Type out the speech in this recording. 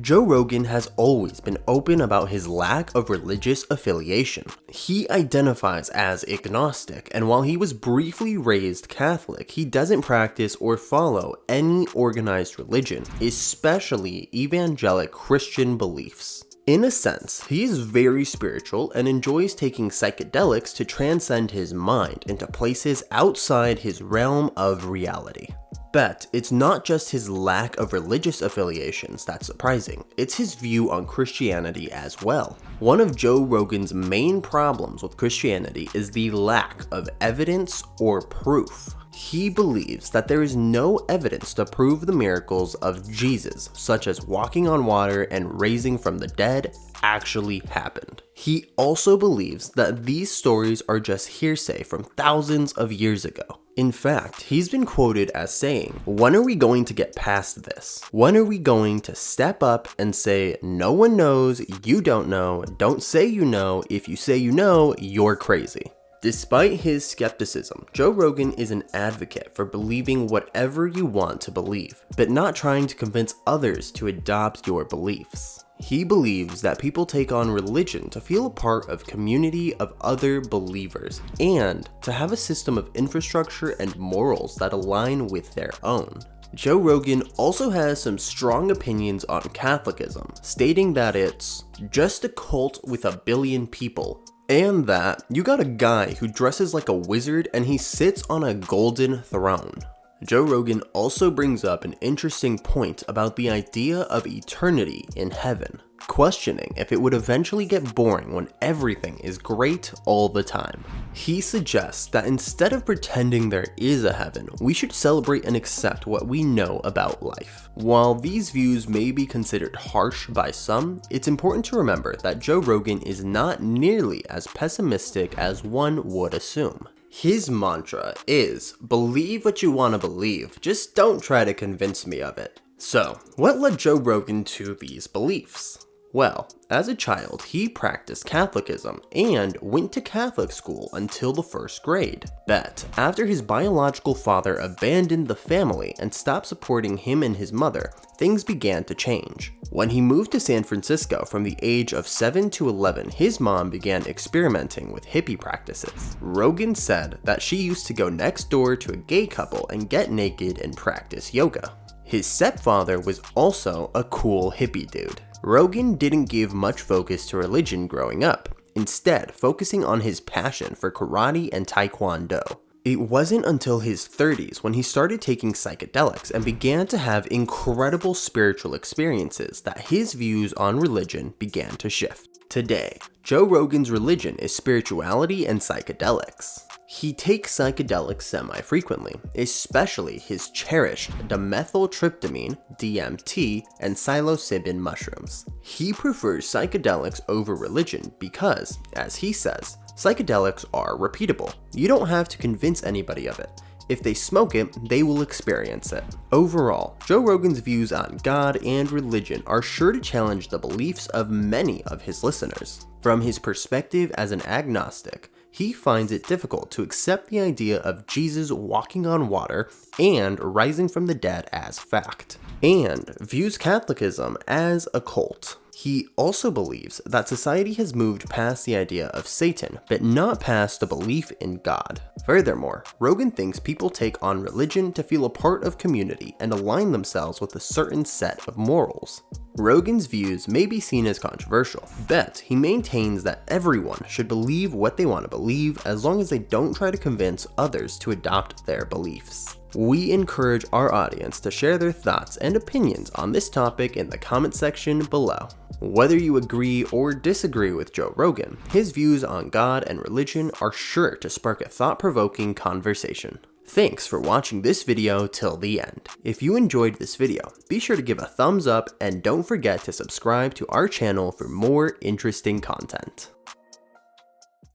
Joe Rogan has always been open about his lack of religious affiliation. He identifies as agnostic, and while he was briefly raised Catholic, he doesn't practice or follow any organized religion, especially evangelical Christian beliefs. In a sense, he is very spiritual and enjoys taking psychedelics to transcend his mind into places outside his realm of reality. But it's not just his lack of religious affiliations that's surprising, it's his view on Christianity as well. One of Joe Rogan's main problems with Christianity is the lack of evidence or proof. He believes that there is no evidence to prove the miracles of Jesus, such as walking on water and raising from the dead, actually happened. He also believes that these stories are just hearsay from thousands of years ago. In fact, he's been quoted as saying, "When are we going to get past this? When are we going to step up and say, no one knows, you don't know, don't say you know, if you say you know, you're crazy." Despite his skepticism, Joe Rogan is an advocate for believing whatever you want to believe, but not trying to convince others to adopt your beliefs. He believes that people take on religion to feel a part of community of other believers and to have a system of infrastructure and morals that align with their own. Joe Rogan also has some strong opinions on Catholicism, stating that it's just a cult with a billion people, and that you got a guy who dresses like a wizard and he sits on a golden throne. Joe Rogan also brings up an interesting point about the idea of eternity in heaven, questioning if it would eventually get boring when everything is great all the time. He suggests that instead of pretending there is a heaven, we should celebrate and accept what we know about life. While these views may be considered harsh by some, it's important to remember that Joe Rogan is not nearly as pessimistic as one would assume. His mantra is, believe what you want to believe, just don't try to convince me of it. So, what led Joe Rogan to these beliefs? Well, as a child, he practiced Catholicism and went to Catholic school until the first grade. But after his biological father abandoned the family and stopped supporting him and his mother, things began to change. When he moved to San Francisco from the age of 7 to 11, his mom began experimenting with hippie practices. Rogan said that she used to go next door to a gay couple and get naked and practice yoga. His stepfather was also a cool hippie dude. Rogan didn't give much focus to religion growing up, instead focusing on his passion for karate and taekwondo. It wasn't until his 30s when he started taking psychedelics and began to have incredible spiritual experiences that his views on religion began to shift. Today, Joe Rogan's religion is spirituality and psychedelics. He takes psychedelics semi-frequently, especially his cherished dimethyltryptamine, DMT, and psilocybin mushrooms. He prefers psychedelics over religion because, as he says, psychedelics are repeatable. You don't have to convince anybody of it. If they smoke it, they will experience it. Overall, Joe Rogan's views on God and religion are sure to challenge the beliefs of many of his listeners. From his perspective as an agnostic, he finds it difficult to accept the idea of Jesus walking on water and rising from the dead as fact, and views Catholicism as a cult. He also believes that society has moved past the idea of Satan, but not past the belief in God. Furthermore, Rogan thinks people take on religion to feel a part of community and align themselves with a certain set of morals. Rogan's views may be seen as controversial, but he maintains that everyone should believe what they want to believe as long as they don't try to convince others to adopt their beliefs. We encourage our audience to share their thoughts and opinions on this topic in the comment section below. Whether you agree or disagree with Joe Rogan, his views on God and religion are sure to spark a thought-provoking conversation. Thanks for watching this video till the end. If you enjoyed this video, be sure to give a thumbs up and don't forget to subscribe to our channel for more interesting content.